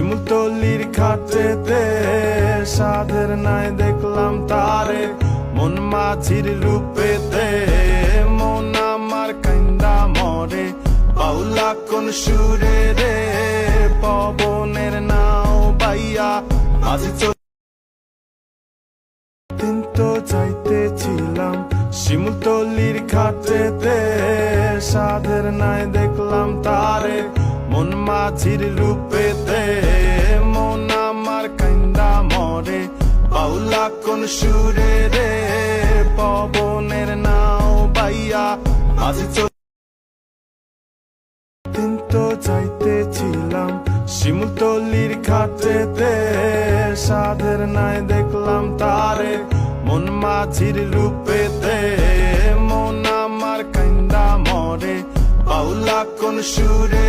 শিমুলতলির ঘাটেতে সাধের নাই দেখলাম তারে, মন মাঝির রূপেতে মন আমার কান্দা মরে। বাউলা কোন সুরে রে পবনের নাও বাইয়া মাঝি দিন তো যাইতেছিলাম শিমুলতলির ঘাটেতে সাধের নাই দেখলাম তারে, মন মাঝির রূপেতে মন আমার কান্দা মরে। বাউলা কোন সুরে রে পবনের নাও বাইয়া মাঝি দিন তো যাইতেছিলাম শিমুলতলির ঘাটেতে সাধের নাই দেখলাম তারে, মন মাঝির রূপেতে মন আমার কান্দা মরে। বাউলা কোন সুরে